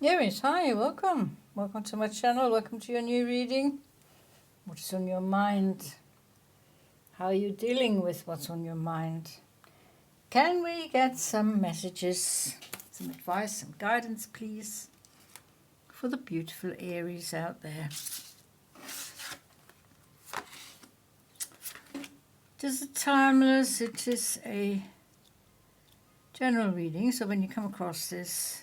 Aries, hi, welcome. Welcome to my channel. Welcome to your new reading. What's on your mind? How are you dealing with what's on your mind? Can we get some messages, some advice, some guidance, please, for the beautiful Aries out there? It is timeless, it is a general reading, so when you come across this,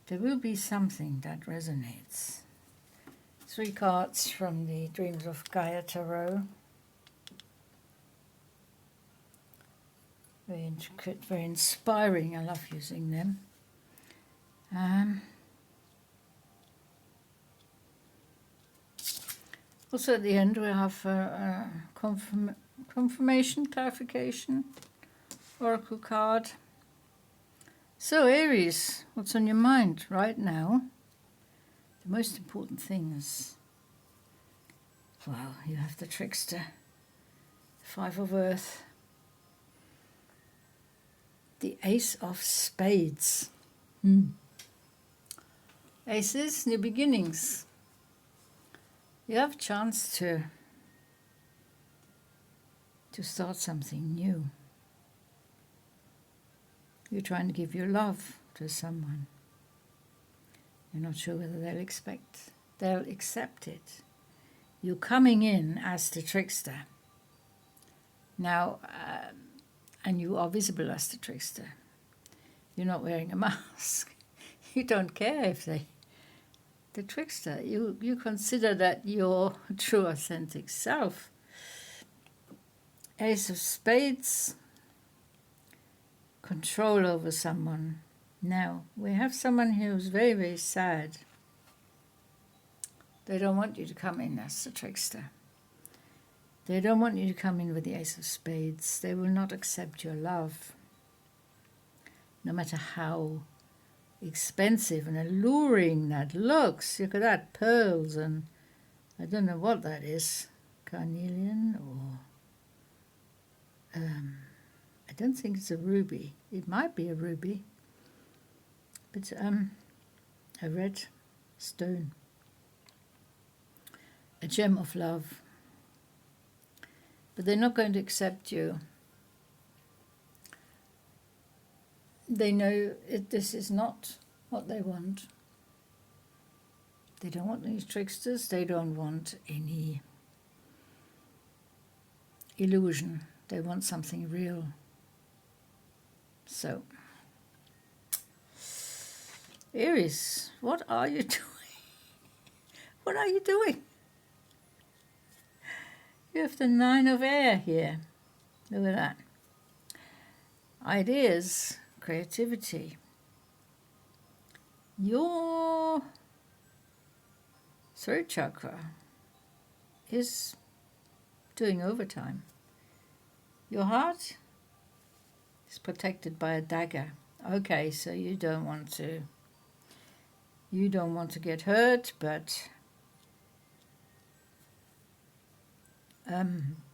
there will be something that resonates. 3 cards from the Dreams of Gaia Tarot. Very intricate, very inspiring. I love using them. Also at the end we have confirmation, clarification, oracle card. So Aries, what's on your mind right now? The most important things. Wow, you have the Trickster, 5 of Earth, the Ace of Spades. Aces, new beginnings. You have a chance to start something new. You're trying to give your love to someone. You're not sure whether they'll accept it. You're coming in as the Trickster. Now, and you are visible as the Trickster. You're not wearing a mask. You don't care if the Trickster. You consider that your true authentic self. Ace of Spades, control over someone. Now, we have someone who's very, very sad. They don't want you to come in as the Trickster. They don't want you to come in with the Ace of Spades. They will not accept your love. No matter how expensive and alluring that looks. Look at that, pearls and I don't know what that is. Carnelian or... I don't think it's a ruby. It might be a ruby. But a red stone. A gem of love. But they're not going to accept you. They know this is not what they want. They don't want these tricksters. They don't want any illusion. They want something real. So, Aries, what are you doing? What are you doing? You have the 9 of Air here. Look at that. Ideas, creativity. Your throat chakra is doing overtime. Your heart is protected by a dagger. Okay, so you don't want to get hurt, but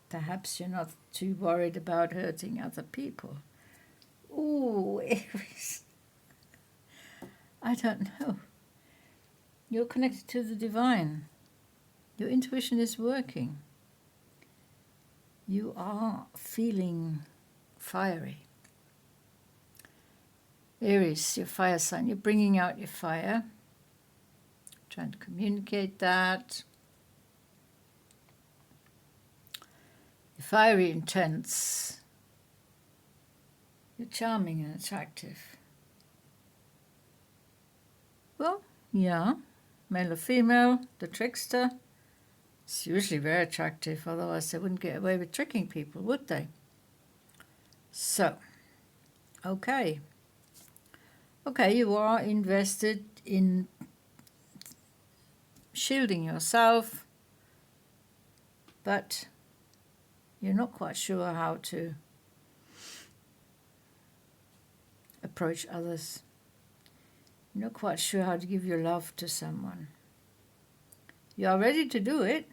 perhaps you're not too worried about hurting other people. Ooh, Aries. I don't know. You're connected to the divine. Your intuition is working. You are feeling fiery. Aries, your fire sign. You're bringing out your fire. Trying to communicate that. You're fiery, intense. You're charming and attractive. Well, yeah. Male or female, the Trickster. It's usually very attractive, otherwise they wouldn't get away with tricking people, would they? So, okay. Okay, you are invested in shielding yourself, but you're not quite sure how to approach others. You're not quite sure how to give your love to someone. You are ready to do it.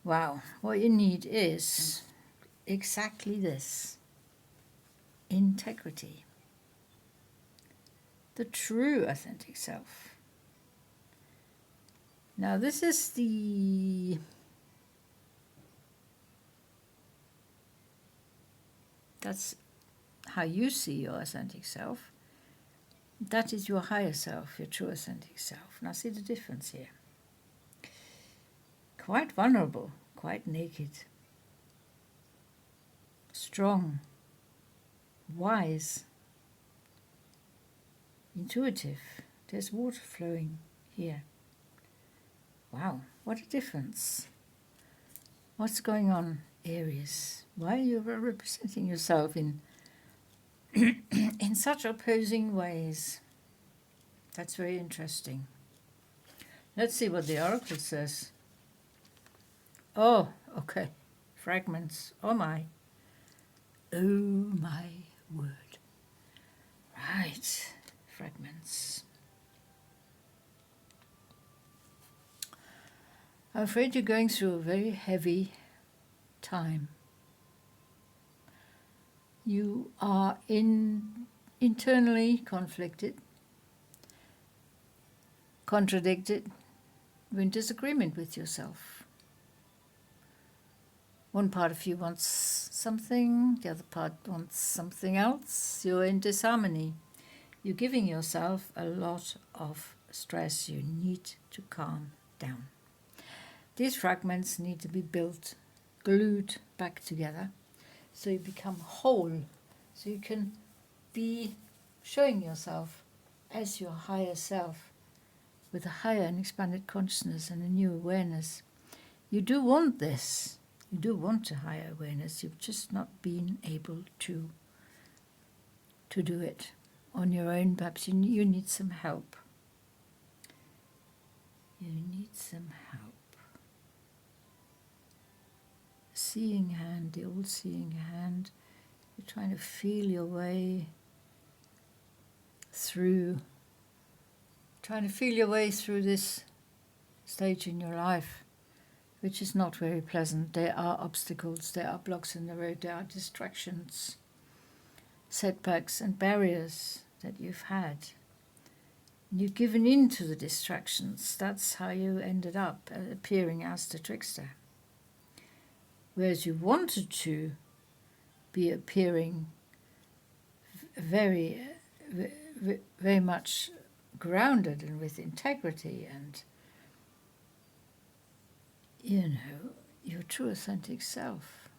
Wow, what you need is exactly this. Integrity. the true authentic self. Now this is that's how you see your authentic self. That is your higher self, your true authentic self. Now see the difference here. Quite vulnerable, quite naked, strong, wise, intuitive. There's water flowing here. Wow, what a difference. What's going on, Aries? Why are you representing yourself in in such opposing ways? That's very interesting. Let's see what the oracle says. Oh, okay. Fragments. Oh my. Oh my word. Right. Fragments. I'm afraid you're going through a very heavy time. You are internally conflicted, contradicted, you're in disagreement with yourself. One part of you wants something, the other part wants something else. You're in disharmony. You're giving yourself a lot of stress. You need to calm down. These fragments need to be built, glued back together, so you become whole, so you can be showing yourself as your higher self with a higher and expanded consciousness and a new awareness. You do want this. You do want a higher awareness. You've just not been able to do it on your own. Perhaps you need some help. You need some help. Seeing hand, the old seeing hand. You're trying to feel your way through, this stage in your life, which is not very pleasant. There are obstacles, there are blocks in the road, there are distractions, setbacks and barriers that you've had. You've given in to the distractions. That's how you ended up appearing as the trickster. Whereas you wanted to be appearing very, very much grounded and with integrity and, your true authentic self.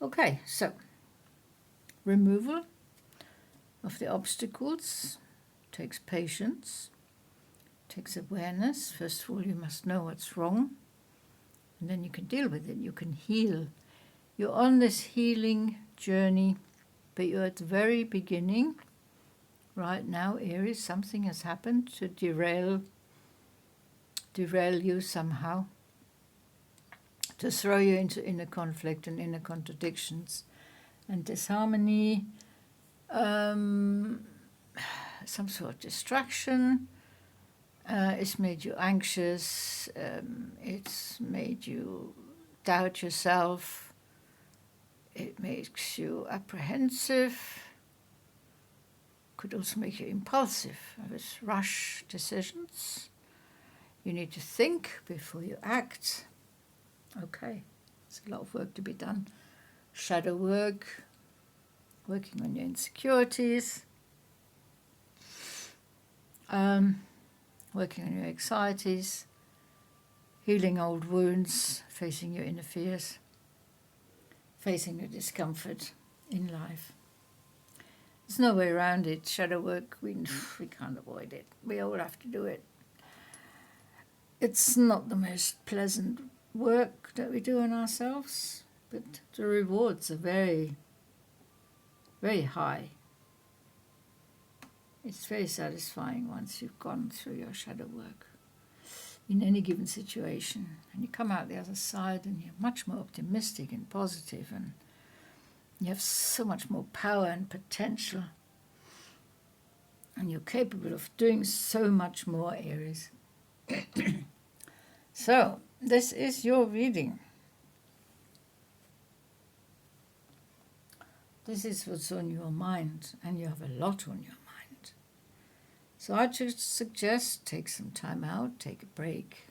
Okay, so removal of the obstacles takes patience, takes awareness. First of all, you must know what's wrong, and then you can deal with it. You can heal. You're on this healing journey, but you're at the very beginning. Right now, Aries, something has happened to derail you somehow, to throw you into inner conflict and inner contradictions and disharmony, some sort of distraction. It's made you anxious, it's made you doubt yourself, it makes you apprehensive, could also make you impulsive, with rush decisions. You need to think before you act. Okay, there's a lot of work to be done. Shadow work, working on your insecurities, working on your anxieties, healing old wounds, facing your inner fears, facing your discomfort in life. There's no way around it. Shadow work, we can't avoid it. We all have to do it. It's not the most pleasant work that we do on ourselves, but the rewards are very, very high. It's very satisfying once you've gone through your shadow work in any given situation, and you come out the other side and you're much more optimistic and positive, and you have so much more power and potential, and you're capable of doing so much more, Aries. So, this is your reading. This is what's on your mind, and you have a lot on your mind. So I just suggest take some time out, take a break,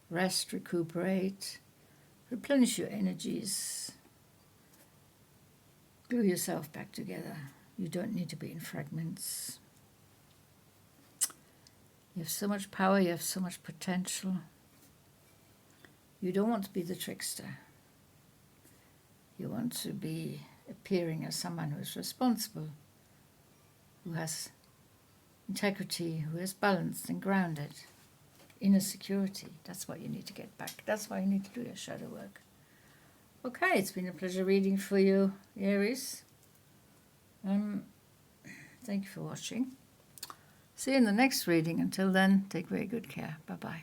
rest, recuperate, replenish your energies, glue yourself back together. You don't need to be in fragments. You have so much power, you have so much potential. You don't want to be the trickster. You want to be appearing as someone who is responsible, who has integrity, who is balanced and grounded, inner security. That's what you need to get back. That's why you need to do your shadow work. Okay, it's been a pleasure reading for you, Aries. Thank you for watching. See you in the next reading. Until then, take very good care. Bye-bye.